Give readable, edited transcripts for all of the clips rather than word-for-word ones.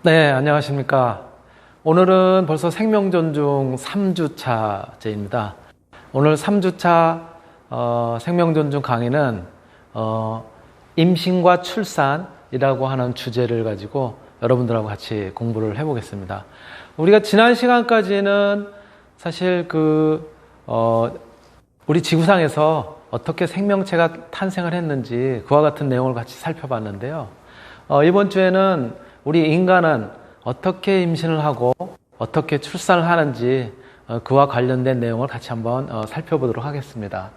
네, 안녕하십니까. 오늘은 벌써 생명존중 3주차째입니다. 오늘 3주차 생명존중 강의는 임신과 출산이라고 하는 주제를 가지고 여러분들하고 같이 공부를 해보겠습니다. 우리가 지난 시간까지는 사실 우리 지구상에서 어떻게 생명체가 탄생을 했는지 그와 같은 내용을 같이 살펴봤는데요. 이번 주에는 우리 인간은 어떻게 임신을 하고 어떻게 출산을 하는지 그와 관련된 내용을 같이 한번 살펴보도록 하겠습니다.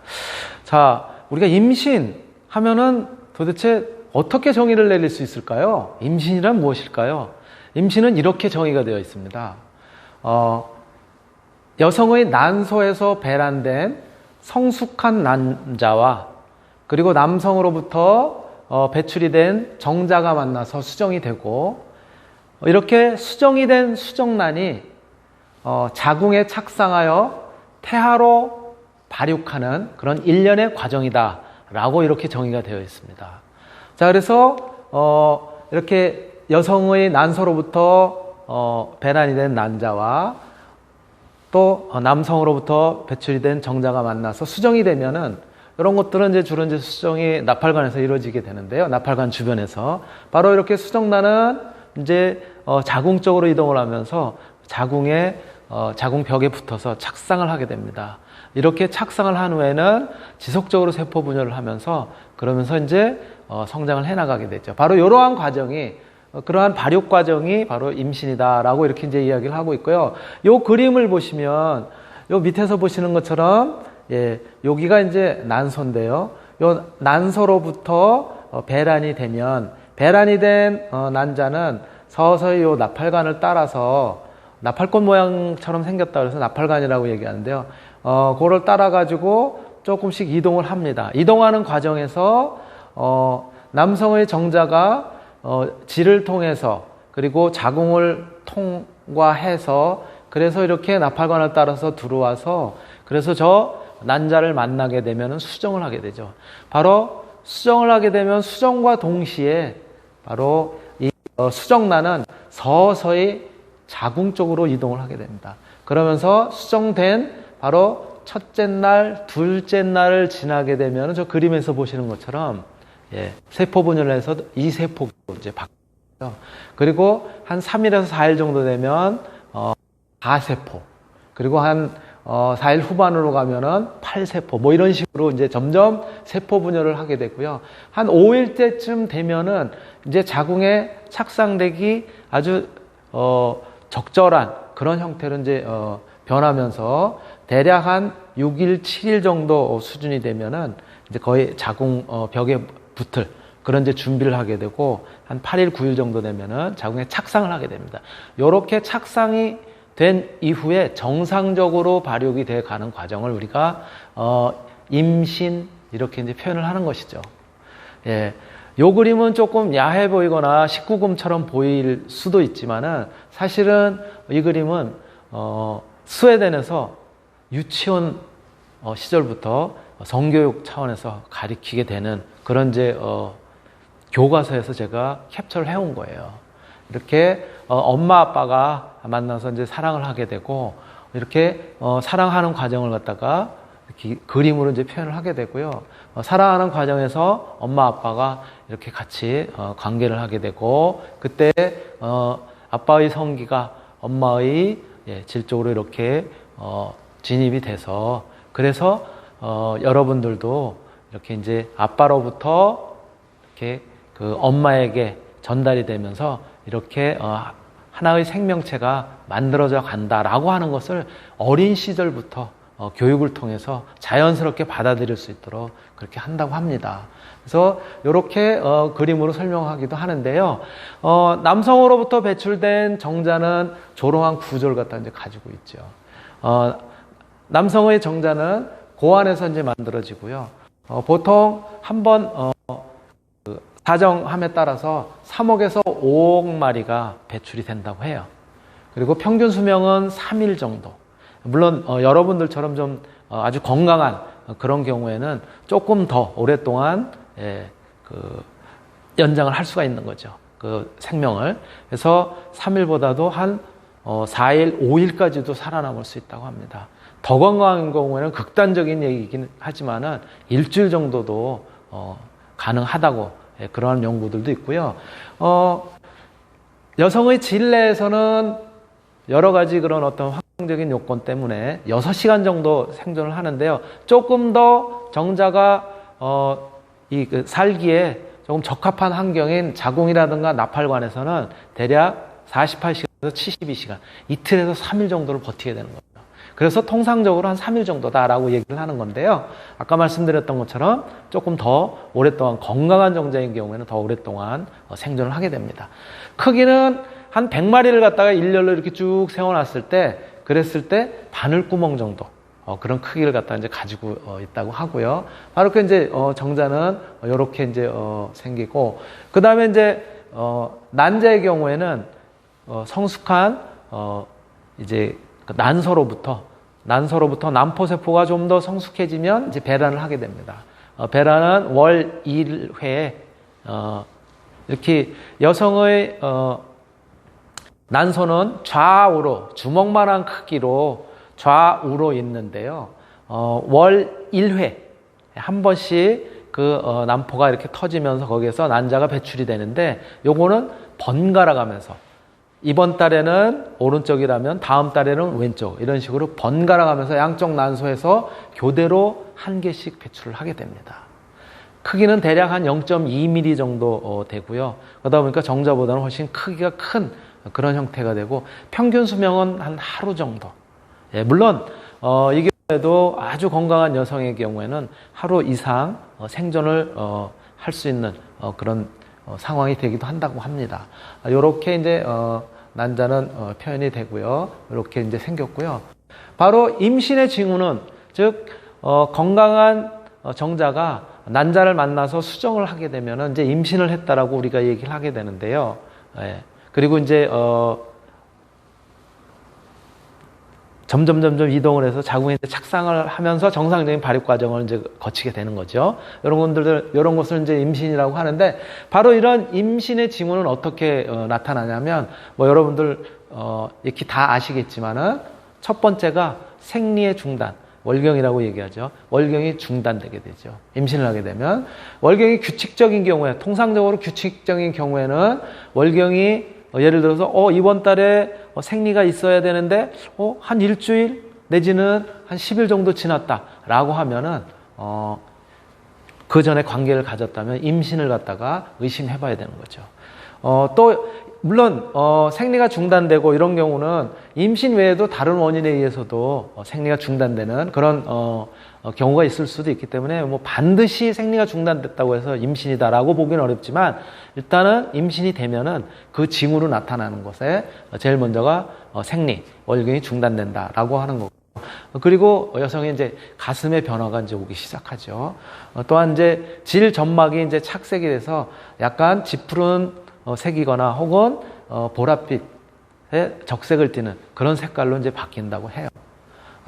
자, 우리가 임신하면은 도대체 어떻게 정의를 내릴 수 있을까요? 임신이란 무엇일까요? 임신은 이렇게 정의가 되어 있습니다. 여성의 난소에서 배란된 성숙한 남자와 그리고 남성으로부터 배출이 된 정자가 만나서 수정이 되고, 이렇게 수정이 된 수정란이 자궁에 착상하여 태아로 발육하는 그런 일련의 과정이다 라고 이렇게 정의가 되어 있습니다. 자, 그래서 이렇게 여성의 난소로부터 배란이 된 난자와 또 남성으로부터 배출이 된 정자가 만나서 수정이 되면은 이런 것들은 이제 주로 이제 수정이 나팔관에서 이루어지게 되는데요. 나팔관 주변에서 바로 이렇게 수정란은 이제 자궁 쪽으로 이동을 하면서 자궁벽에 붙어서 착상을 하게 됩니다. 이렇게 착상을 한 후에는 지속적으로 세포 분열을 하면서 그러면서 이제 성장을 해나가게 되죠. 바로 이러한 과정이 그러한 발육 과정이 바로 임신이다라고 이렇게 이제 이야기를 하고 있고요. 요 그림을 보시면 요 밑에서 보시는 것처럼 여기가 이제 난소인데요. 요 난소로부터 배란이 되면 배란이 된 난자는 서서히 요 나팔관을 따라서 나팔꽃 모양처럼 생겼다 그래서 나팔관이라고 얘기하는데요. 그거를 따라 가지고 조금씩 이동을 합니다. 이동하는 과정에서 남성의 정자가 질을 통해서 그리고 자궁을 통과해서 그래서 이렇게 나팔관을 따라서 들어와서 그래서 저 난자를 만나게 되면 수정을 하게 되죠. 바로 수정을 하게 되면 수정과 동시에 바로 이 수정란은 서서히 자궁 쪽으로 이동을 하게 됩니다. 그러면서 수정된 바로 첫째 날, 둘째 날을 지나게 되면 저 그림에서 보시는 것처럼 세포 분열을 해서 이 세포로 이제 바뀌죠. 그리고 한 3일에서 4일 정도 되면 가세포, 그리고 한 4일 후반으로 가면은 8세포, 뭐 이런 식으로 이제 점점 세포 분열을 하게 되고요. 한 5일 때쯤 되면은 이제 자궁에 착상되기 아주 적절한 그런 형태로 이제 변하면서 대략 한 6일, 7일 정도 수준이 되면은 이제 거의 자궁 벽에 붙을 그런 이제 준비를 하게 되고 한 8일, 9일 정도 되면은 자궁에 착상을 하게 됩니다. 요렇게 착상이 된 이후에 정상적으로 발육이 돼 가는 과정을 우리가 임신 이렇게 이제 표현을 하는 것이죠. 요 그림은 조금 야해 보이거나 19금처럼 보일 수도 있지만은 사실은 이 그림은 스웨덴에서 유치원 시절부터 성교육 차원에서 가리키게 되는 그런 이제 교과서에서 제가 캡처를 해온 거예요. 이렇게 엄마 아빠가 만나서 이제 사랑을 하게 되고 이렇게 사랑하는 과정을 갖다가 이렇게 그림으로 이제 표현을 하게 되고요. 사랑하는 과정에서 엄마 아빠가 이렇게 같이 관계를 하게 되고 그때 아빠의 성기가 엄마의 질 쪽으로 이렇게 진입이 돼서 그래서 여러분들도 이렇게 이제 아빠로부터 이렇게 그 엄마에게 전달이 되면서 이렇게 하나의 생명체가 만들어져 간다라고 하는 것을 어린 시절부터 교육을 통해서 자연스럽게 받아들일 수 있도록 그렇게 한다고 합니다. 그래서 이렇게 그림으로 설명하기도 하는데요. 남성으로부터 배출된 정자는 조롱한 구조를 갖다 이제 가지고 있죠. 남성의 정자는 고안에서 이제 만들어지고요. 보통 한번 사정함에 따라서 3억에서 5억 마리가 배출이 된다고 해요. 그리고 평균 수명은 3일 정도. 물론 여러분들처럼 좀 아주 건강한 그런 경우에는 조금 더 오랫동안 연장을 할 수가 있는 거죠. 그 생명을. 그래서 3일보다도 한 4일, 5일까지도 살아남을 수 있다고 합니다. 더 건강한 경우에는 극단적인 얘기이긴 하지만은 일주일 정도도 가능하다고, 예, 그러한 연구들도 있고요. 여성의 질 내에서는 여러 가지 그런 어떤 환경적인 요건 때문에 6시간 정도 생존을 하는데요. 조금 더 정자가 그 살기에 조금 적합한 환경인 자궁이라든가 나팔관에서는 대략 48시간에서 72시간, 이틀에서 3일 정도를 버티게 되는 거예요. 그래서 통상적으로 한 3일 정도다라고 얘기를 하는 건데요. 아까 말씀드렸던 것처럼 조금 더 오랫동안 건강한 정자인 경우에는 더 오랫동안 생존을 하게 됩니다. 크기는 한 100마리를 갖다가 일렬로 이렇게 쭉 세워놨을 때, 그랬을 때 바늘구멍 정도, 그런 크기를 갖다 이제 가지고 있다고 하고요. 바로 그 이제 정자는 이렇게 이제 생기고, 그 다음에 이제 난자의 경우에는 성숙한 이제 난소로부터 난포세포가 좀 더 성숙해지면 이제 배란을 하게 됩니다. 배란은 월 1회에 이렇게 여성의 난소는 좌우로 주먹만한 크기로 좌우로 있는데요. 월 1회 한 번씩 그 난포가 이렇게 터지면서 거기에서 난자가 배출이 되는데, 요거는 번갈아 가면서 이번 달에는 오른쪽이라면 다음 달에는 왼쪽, 이런 식으로 번갈아 가면서 양쪽 난소에서 교대로 한 개씩 배출을 하게 됩니다. 크기는 대략 한 0.2mm 정도 되고요. 그러다 보니까 정자보다는 훨씬 크기가 큰 그런 형태가 되고, 평균 수명은 한 하루 정도. 예, 물론 이 경우에도 아주 건강한 여성의 경우에는 하루 이상 생존을 할 수 있는 그런 상황이 되기도 한다고 합니다. 이렇게 이제 난자는 표현이 되고요. 이렇게 이제 생겼고요. 바로 임신의 징후는, 즉 건강한 정자가 난자를 만나서 수정을 하게 되면은 이제 임신을 했다라고 우리가 얘기를 하게 되는데요. 예. 그리고 이제 점점 이동을 해서 자궁에 착상을 하면서 정상적인 발육 과정을 이제 거치게 되는 거죠. 이런 것을 이제 임신이라고 하는데, 바로 이런 임신의 징후는 어떻게 나타나냐면, 뭐 여러분들 이렇게 다 아시겠지만은, 첫 번째가 생리의 중단, 월경이라고 얘기하죠. 월경이 중단되게 되죠. 임신을 하게 되면 월경이 규칙적인 경우에, 통상적으로 규칙적인 경우에는 월경이 예를 들어서 이번 달에 생리가 있어야 되는데 한 일주일 내지는 한 10일 정도 지났다라고 하면은 그 전에 관계를 가졌다면 임신을 갖다가 의심해 봐야 되는 거죠. 또 물론 생리가 중단되고 이런 경우는 임신 외에도 다른 원인에 의해서도 생리가 중단되는 그런 경우가 있을 수도 있기 때문에 뭐 반드시 생리가 중단됐다고 해서 임신이다라고 보기는 어렵지만, 일단은 임신이 되면은 그 징후로 나타나는 것에 제일 먼저가 생리, 월경이 중단된다라고 하는 거고, 그리고 여성의 이제 가슴의 변화가 이제 오기 시작하죠. 또한 이제 질 점막이 이제 착색이 돼서 약간 짙은 색이거나 혹은 보랏빛의 적색을 띠는 그런 색깔로 이제 바뀐다고 해요.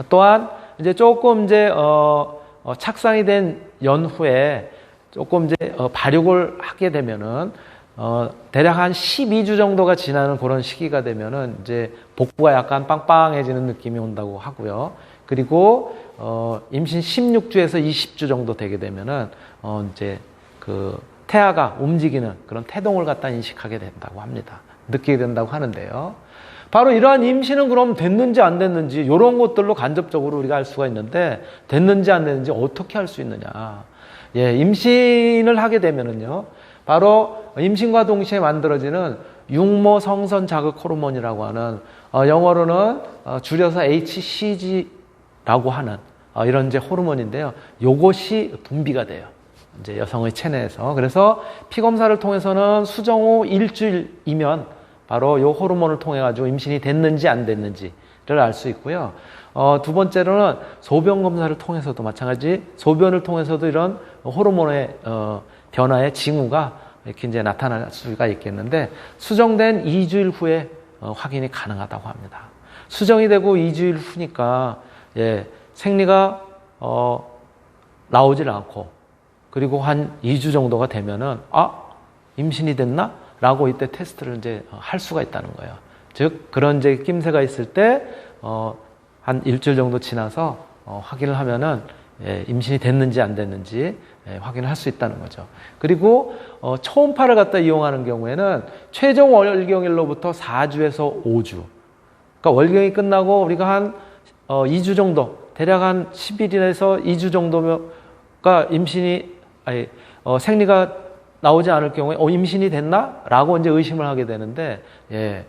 또한 이제 조금 이제 착상이 된 연후에 조금 이제 발육을 하게 되면은 대략 한 12주 정도가 지나는 그런 시기가 되면은 이제 복부가 약간 빵빵해지는 느낌이 온다고 하고요. 그리고 임신 16주에서 20주 정도 되게 되면은 이제 그 태아가 움직이는 그런 태동을 갖다 인식하게 된다고 합니다. 느끼게 된다고 하는데요. 바로 이러한 임신은 그럼 됐는지 안 됐는지 이런 것들로 간접적으로 우리가 알 수가 있는데, 됐는지 안 됐는지 어떻게 할 수 있느냐. 예, 임신을 하게 되면은요, 바로 임신과 동시에 만들어지는 육모 성선 자극 호르몬이라고 하는 영어로는 줄여서 HCG라고 하는 이런 이제 호르몬인데요. 요것이 분비가 돼요. 이제 여성의 체내에서. 그래서 피 검사를 통해서는 수정 후 일주일이면 바로 이 호르몬을 통해 가지고 임신이 됐는지 안 됐는지를 알 수 있고요. 두 번째로는 소변 검사를 통해서도 마찬가지, 소변을 통해서도 이런 호르몬의 변화의 징후가 이렇게 이제 나타날 수가 있겠는데, 수정된 2주일 후에 확인이 가능하다고 합니다. 수정이 되고 2주일 후니까 생리가 나오질 않고, 그리고 한 2주 정도가 되면은 임신이 됐나? 라고 이때 테스트를 이제 할 수가 있다는 거예요. 즉, 그런 이제 낌새가 있을 때, 한 일주일 정도 지나서, 확인을 하면은, 예, 임신이 됐는지 안 됐는지, 예, 확인을 할 수 있다는 거죠. 그리고, 초음파를 갖다 이용하는 경우에는 최종 월경일로부터 4주에서 5주. 그러니까 월경이 끝나고 우리가 한, 2주 정도, 대략 한 10일에서 2주 정도가 생리가 나오지 않을 경우에, 임신이 됐나? 라고 이제 의심을 하게 되는데, 예.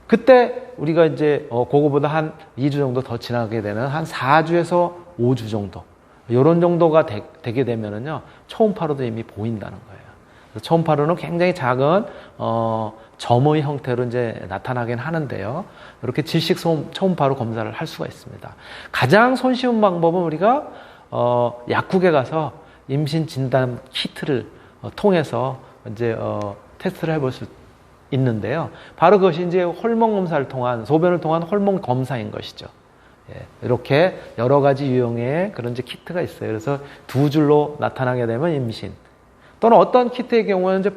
그때 우리가 이제, 그거보다 한 2주 정도 더 지나게 되는 한 4주에서 5주 정도. 요런 정도가 되게 되면은요, 초음파로도 이미 보인다는 거예요. 그래서 초음파로는 굉장히 작은, 점의 형태로 이제 나타나긴 하는데요. 이렇게 질식 초음파로 검사를 할 수가 있습니다. 가장 손쉬운 방법은 우리가, 약국에 가서 임신 진단 키트를 통해서 이제, 테스트를 해볼 수 있는데요. 바로 그것이 이제 호르몬 검사를 통한, 소변을 통한 호르몬 검사인 것이죠. 예, 이렇게 여러 가지 유형의 그런 이제 키트가 있어요. 그래서 두 줄로 나타나게 되면 임신. 또는 어떤 키트의 경우에는 이제,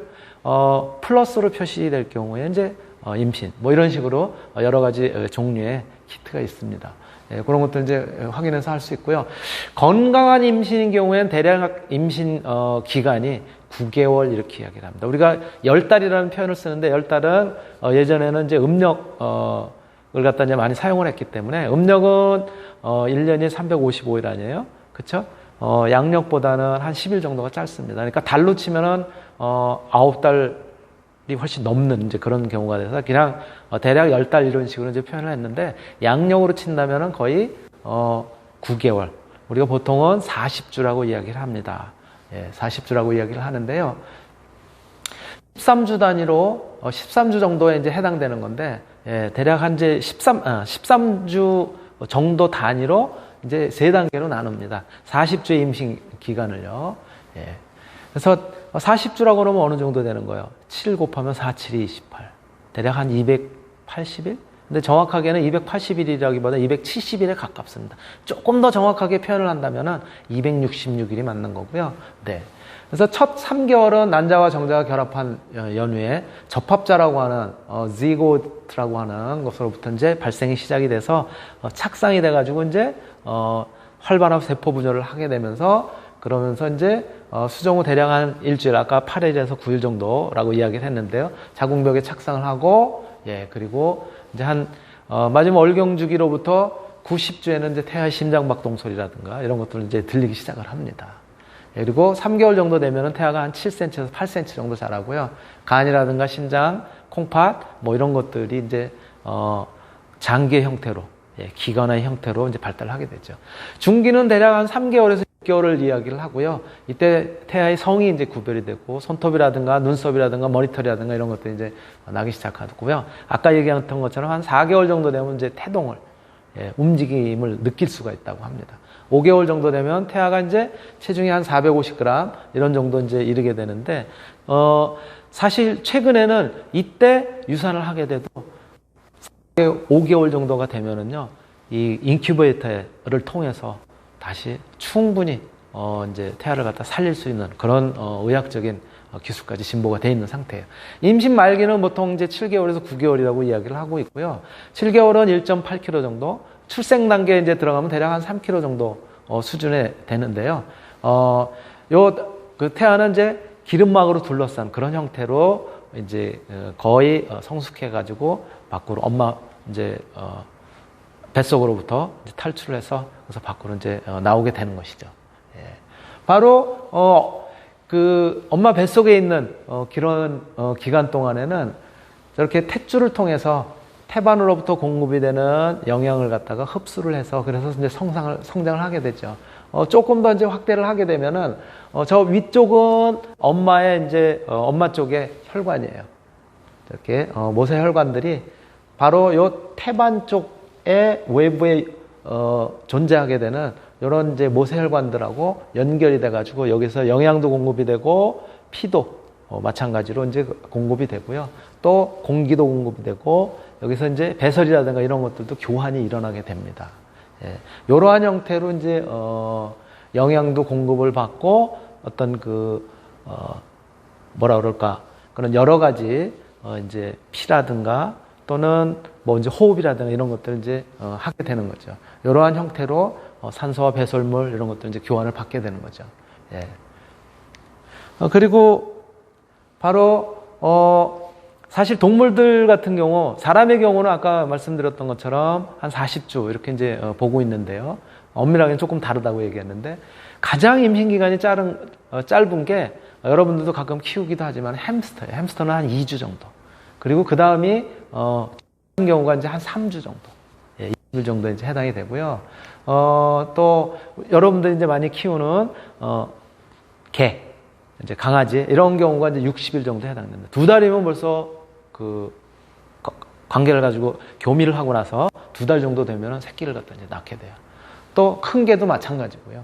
플러스로 표시될 경우에 이제, 임신. 뭐 이런 식으로 여러 가지 종류의 키트가 있습니다. 예, 그런 것들 이제 확인해서 할 수 있고요. 건강한 임신인 경우에는 대략 임신, 기간이 9개월 이렇게 이야기를 합니다. 우리가 10달이라는 표현을 쓰는데 10달은 예전에는 이제 을 갖다 이제 많이 사용을 했기 때문에 음력은 1년이 355일 아니에요? 그쵸? 양력보다는 한 10일 정도가 짧습니다. 그러니까 달로 치면은 9달이 훨씬 넘는 이제 그런 경우가 돼서 그냥 대략 10달 이런 식으로 이제 표현을 했는데 양력으로 친다면은 거의 9개월. 우리가 보통은 40주라고 이야기를 합니다. 예, 40주라고 이야기를 하는데요. 13주 단위로 13주 정도에 이제 해당되는 건데, 예, 대략 한 이제 13주 정도 단위로 이제 3단계로 나눕니다. 40주의 임신 기간을요. 예. 그래서 40주라고 그러면 어느 정도 되는 거예요? 7 곱하면 4, 7이 28. 대략 한 280일? 근데 정확하게는 280일이라기보다 270일에 가깝습니다. 조금 더 정확하게 표현을 한다면은 266일이 맞는 거고요. 네. 그래서 첫 3개월은 난자와 정자가 결합한 연후에 접합자라고 하는 지고트라고 하는 것으로부터 이제 발생이 시작이 돼서 착상이 돼가지고 이제 활발한 세포 분열을 하게 되면서 그러면서 이제 수정 후 대략 한 일주일, 아까 8일에서 9일 정도라고 이야기를 했는데요. 자궁벽에 착상을 하고, 예, 그리고 이제 마지막 월경 주기로부터 90주에는 이제 태아의 심장박동 소리라든가 이런 것들을 이제 들리기 시작을 합니다. 예, 그리고 3개월 정도 되면은 태아가 한 7cm에서 8cm 정도 자라고요. 간이라든가 심장, 콩팥, 뭐 이런 것들이 이제, 장기의 형태로, 예, 기관의 형태로 이제 발달하게 되죠. 중기는 대략 한 3개월에서 6개월을 이야기를 하고요. 이때 태아의 성이 이제 구별이 되고 손톱이라든가 눈썹이라든가 머리털이라든가 이런 것들이 이제 나기 시작하고요. 아까 얘기했던 것처럼 한 4개월 정도 되면 이제 태동을, 예, 움직임을 느낄 수가 있다고 합니다. 5개월 정도 되면 태아가 이제 체중이 한 450g 이런 정도 이제 이르게 되는데, 사실 최근에는 이때 유산을 하게 돼도 5개월 정도가 되면은요, 이 인큐베이터를 통해서 다시 충분히 이제 태아를 갖다 살릴 수 있는 그런 의학적인 기술까지 진보가 되어 있는 상태예요. 임신 말기는 보통 이제 7개월에서 9개월이라고 이야기를 하고 있고요. 7개월은 1.8kg 정도, 출생 단계에 이제 들어가면 대략 한 3kg 정도 수준에 되는데요. 그 태아는 이제 기름막으로 둘러싼 그런 형태로 이제 거의 성숙해가지고 밖으로 엄마 이제 뱃속으로부터 이제 탈출을 해서 그래서 밖으로 이제 나오게 되는 것이죠. 예. 바로 그 엄마 뱃속에 있는 그런 기간 동안에는 저렇게 탯줄을 통해서 태반으로부터 공급이 되는 영양을 갖다가 흡수를 해서 그래서 이제 성장을 하게 되죠. 조금 더 이제 확대를 하게 되면은 저 위쪽은 엄마의 이제 엄마 쪽의 혈관이에요. 이렇게 모세 혈관들이 바로 요 태반 쪽의 외부에 존재하게 되는 이런 이제 모세 혈관들하고 연결이 돼가지고 여기서 영양도 공급이 되고 피도 마찬가지로 이제 공급이 되고요. 또 공기도 공급이 되고 여기서 이제 배설이라든가 이런 것들도 교환이 일어나게 됩니다. 예. 이러한 형태로 이제 영양도 공급을 받고 어떤 뭐라 그럴까 그런 여러 가지 이제 피라든가 또는 뭐 이제 호흡이라든가 이런 것들을 이제 하게 되는 거죠. 이러한 형태로 산소와 배설물 이런 것들 이제 교환을 받게 되는 거죠. 예. 그리고 바로 사실 동물들 같은 경우, 사람의 경우는 아까 말씀드렸던 것처럼 한 40주 이렇게 이제 보고 있는데요. 엄밀하게는 조금 다르다고 얘기했는데, 가장 임신 기간이 짧은 게 여러분들도 가끔 키우기도 하지만 햄스터예요. 햄스터는 한 2주 정도. 그리고 그 다음이 같은 경우가 이제 한 3주 정도, 20일 정도 이제 해당이 되고요. 또 여러분들이 이제 많이 키우는 개, 이제 강아지 이런 경우가 이제 60일 정도 해당됩니다. 2달이면 벌써 그 관계를 가지고 교미를 하고 나서 2달 정도 되면 새끼를 갖다 이제 낳게 돼요. 또 큰 개도 마찬가지고요.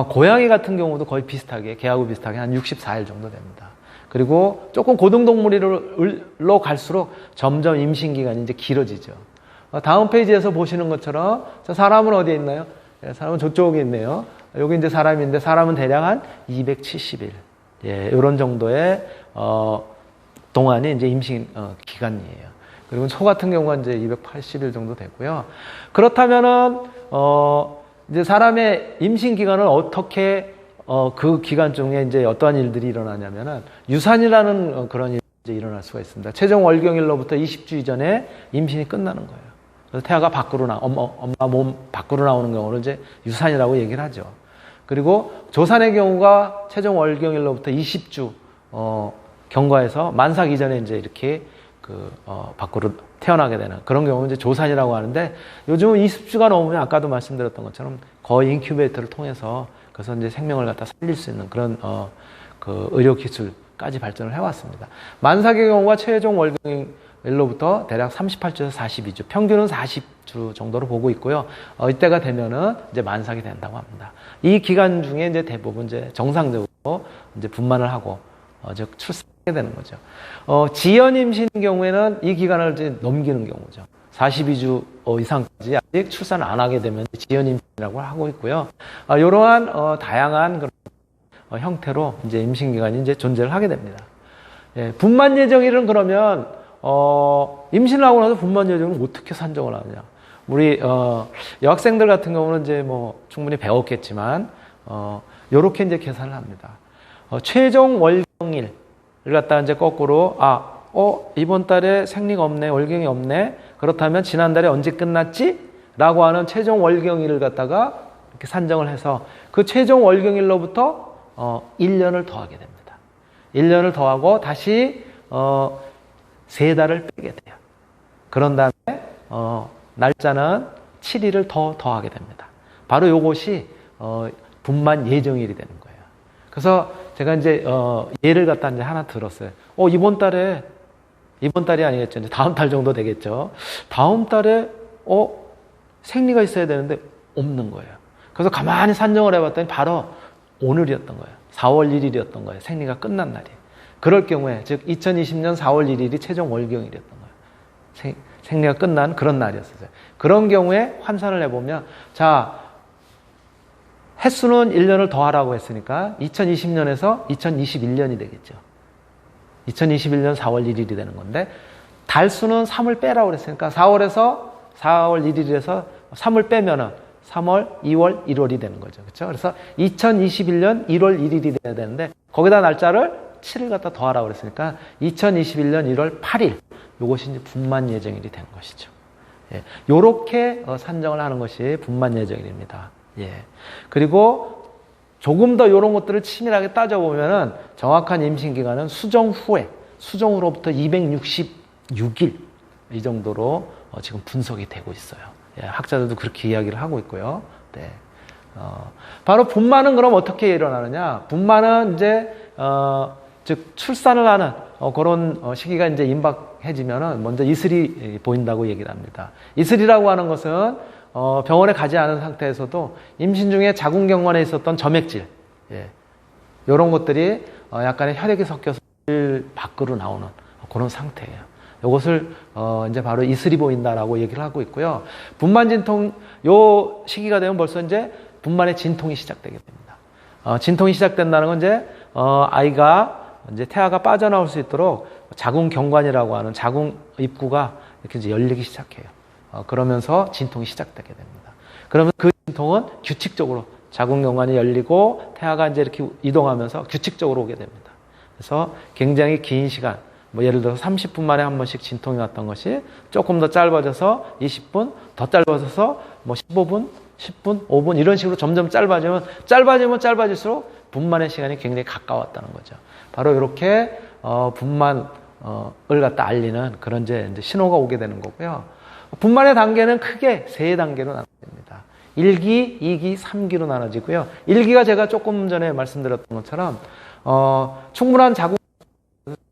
고양이 같은 경우도 거의 비슷하게, 개하고 비슷하게 한 64일 정도 됩니다. 그리고 조금 고등동물로 갈수록 점점 임신 기간이 이제 길어지죠. 다음 페이지에서 보시는 것처럼, 사람은 어디에 있나요? 사람은 저쪽에 있네요. 여기 이제 사람인데, 사람은 대략 한 270일. 예, 이런 정도의, 동안이 이제 임신, 기간이에요. 그리고 소 같은 경우가 이제 280일 정도 되고요. 그렇다면은, 이제 사람의 임신 기간을 어떻게, 그 기간 중에 이제 어떠한 일들이 일어나냐면은, 유산이라는 그런 일이 이제 일어날 수가 있습니다. 최종 월경일로부터 20주 이전에 임신이 끝나는 거예요. 그래서 태아가 밖으로 엄마 몸 밖으로 나오는 경우를 이제 유산이라고 얘기를 하죠. 그리고 조산의 경우가 최종 월경일로부터 20주 경과해서 만삭 이전에 이제 이렇게 밖으로 태어나게 되는 그런 경우는 이제 조산이라고 하는데, 요즘은 20주가 넘으면 아까도 말씀드렸던 것처럼 거의 인큐베이터를 통해서 그래서 이제 생명을 갖다 살릴 수 있는 그런 그 의료 기술까지 발전을 해왔습니다. 만삭의 경우가 최종 월경일로부터 대략 38주에서 42주, 평균은 40주 정도로 보고 있고요. 이때가 되면은 이제 만삭이 된다고 합니다. 이 기간 중에 이제 대부분 이제 정상적으로 이제 분만을 하고 즉 출산하게 되는 거죠. 지연 임신인 경우에는 이 기간을 이제 넘기는 경우죠. 42주 이상까지 아직 출산을 안 하게 되면 지연 임신이라고 하고 있고요. 이러한 다양한 그런 형태로 이제 임신 기간이 이제 존재를 하게 됩니다. 예, 분만 예정일은 그러면 임신을 하고 나서 분만 예정을 어떻게 산정을 하느냐? 우리 여학생들 같은 경우는 이제 뭐 충분히 배웠겠지만 요렇게 이제 계산을 합니다. 최종 월경일을 갖다가 이제 거꾸로 이번 달에 생리가 없네, 월경이 없네. 그렇다면 지난달에 언제 끝났지? 라고 하는 최종 월경일을 갖다가 이렇게 산정을 해서 그 최종 월경일로부터 1년을 더하게 됩니다. 1년을 더하고 다시 3달을 빼게 돼요. 그런 다음에 날짜는 7일을 더 더하게 됩니다. 바로 이것이 분만 예정일이 되는 거예요. 그래서 제가 이제 예를 갖다 이제 하나 들었어요. 이번 달이 아니겠죠. 이제 다음 달 정도 되겠죠. 다음 달에 생리가 있어야 되는데 없는 거예요. 그래서 가만히 산정을 해봤더니 바로 오늘이었던 거예요. 4월 1일이었던 거예요. 생리가 끝난 날이. 그럴 경우에 즉 2020년 4월 1일이 최종 월경일이었던 거예요. 생리가 끝난 그런 날이었어요. 그런 경우에 환산을 해보면, 자, 횟수는 1년을 더하라고 했으니까 2020년에서 2021년이 되겠죠. 2021년 4월 1일이 되는 건데, 달수는 3을 빼라고 그랬으니까 4월 1일에서 3을 빼면은 3월, 2월, 1월이 되는 거죠. 그렇죠? 그래서 2021년 1월 1일이 돼야 되는데 거기다 날짜를 7을 갖다 더하라고 그랬으니까 2021년 1월 8일, 이것이 이제 분만 예정일이 된 것이죠. 예, 요렇게 산정을 하는 것이 분만 예정일입니다. 예. 그리고 조금 더 이런 것들을 치밀하게 따져보면은 정확한 임신 기간은 수정 후에, 수정으로부터 266일 이 정도로 지금 분석이 되고 있어요. 예, 학자들도 그렇게 이야기를 하고 있고요. 네. 바로 분만은 그럼 어떻게 일어나느냐? 분만은 이제 즉 출산을 하는 그런 시기가 이제 임박해지면은 먼저 이슬이 보인다고 얘기를 합니다. 이슬이라고 하는 것은 병원에 가지 않은 상태에서도 임신 중에 자궁경관에 있었던 점액질, 이런 것들이 약간의 혈액이 섞여서 밖으로 나오는 그런 상태예요. 이것을 이제 바로 이슬이 보인다라고 얘기를 하고 있고요. 분만 진통, 요 시기가 되면 벌써 이제 분만의 진통이 시작되게 됩니다. 진통이 시작된다는 건 이제 아이가 이제 태아가 빠져나올 수 있도록 자궁경관이라고 하는 자궁 입구가 이렇게 이제 열리기 시작해요. 그러면서 진통이 시작되게 됩니다. 그러면 그 진통은 규칙적으로 자궁경관이 열리고 태아가 이제 이렇게 이동하면서 규칙적으로 오게 됩니다. 그래서 굉장히 긴 시간, 뭐 예를 들어서 30분 만에 한 번씩 진통이 왔던 것이 조금 더 짧아져서 20분, 더 짧아져서 뭐 15분, 10분, 5분 이런 식으로 점점 짧아지면 짧아질수록 분만의 시간이 굉장히 가까웠다는 거죠. 바로 이렇게 분만을 갖다 알리는 그런 이제 신호가 오게 되는 거고요. 분만의 단계는 크게 세 단계로 나눠집니다. 1기, 2기, 3기로 나눠지고요. 1기가 제가 조금 전에 말씀드렸던 것처럼 충분한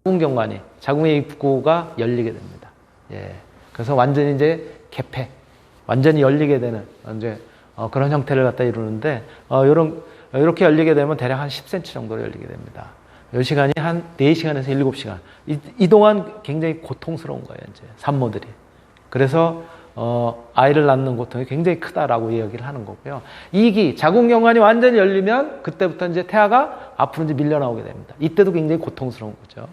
자궁경관이 자궁의 입구가 열리게 됩니다. 예. 그래서 완전히 이제 개폐, 완전히 열리게 되는 이제 그런 형태를 갖다 이루는데 이렇게 열리게 되면 대략 한 10cm 정도로 열리게 됩니다. 이 시간이 한 4시간에서 7시간. 이 동안 굉장히 고통스러운 거예요, 이제 산모들이. 그래서 아이를 낳는 고통이 굉장히 크다라고 이야기를 하는 거고요. 2기 자궁경관이 완전히 열리면 그때부터 이제 태아가 앞으로 이제 밀려 나오게 됩니다. 이때도 굉장히 고통스러운 거죠.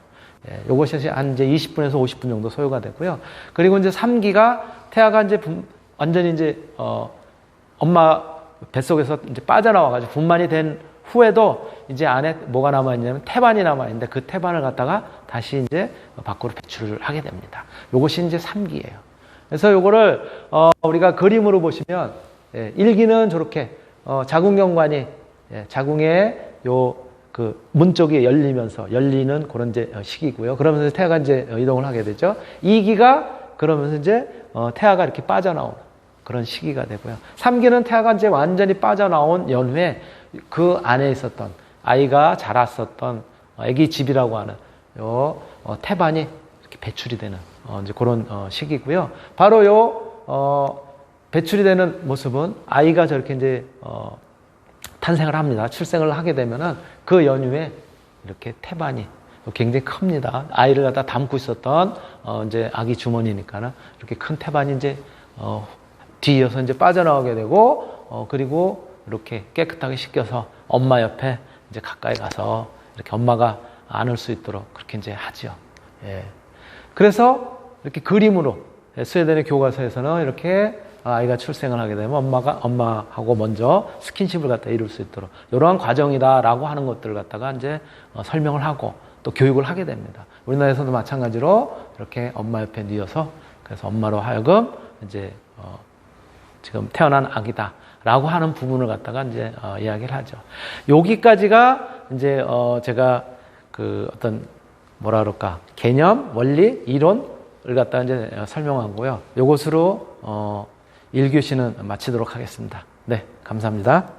예, 요것이 한 이제 20분에서 50분 정도 소요가 되고요. 그리고 이제 3기가 태아가 이제 완전히 이제 엄마 뱃속에서 이제 빠져나와가지고 분만이 된 후에도 이제 안에 뭐가 남아있냐면 태반이 남아있는데 그 태반을 갖다가 다시 이제 밖으로 배출을 하게 됩니다. 요것이 이제 3기예요. 그래서 요거를 우리가 그림으로 보시면 1기는 저렇게 자궁경관이 자궁의 요 그 문 쪽이 열리는 그런 이제 시기고요. 그러면서 태아가 이제 이동을 하게 되죠. 2기가 그러면서 이제 태아가 이렇게 빠져나오는 그런 시기가 되고요. 3기는 태아가 이제 완전히 빠져나온 연후에 그 안에 있었던 아이가 자랐었던 아기 집이라고 하는 요 태반이 이렇게 배출이 되는 이제 그런 시기고요. 바로 요 배출이 되는 모습은 아이가 저렇게 이제 탄생을 합니다. 출생을 하게 되면은 그 연후에 이렇게 태반이 굉장히 큽니다. 아이를 갖다 담고 있었던 이제 아기 주머니니까는 이렇게 큰 태반이 이제 뒤이어서 이제 빠져나오게 되고 그리고 이렇게 깨끗하게 씻겨서 엄마 옆에 이제 가까이 가서 이렇게 엄마가 안을 수 있도록 그렇게 이제 하죠. 예. 그래서 이렇게 그림으로 스웨덴의 교과서에서는 이렇게 아이가 출생을 하게 되면 엄마하고 먼저 스킨십을 갖다 이룰 수 있도록 이러한 과정이다라고 하는 것들을 갖다가 이제 설명을 하고 또 교육을 하게 됩니다. 우리나라에서도 마찬가지로 이렇게 엄마 옆에 뉘어서 그래서 엄마로 하여금 이제 지금 태어난 아기다라고 하는 부분을 갖다가 이제 이야기를 하죠. 여기까지가 이제 제가 그 어떤 뭐라 그럴까 개념, 원리, 이론을 갖다가 이제 설명하고요. 이것으로 1교시는 마치도록 하겠습니다. 네, 감사합니다.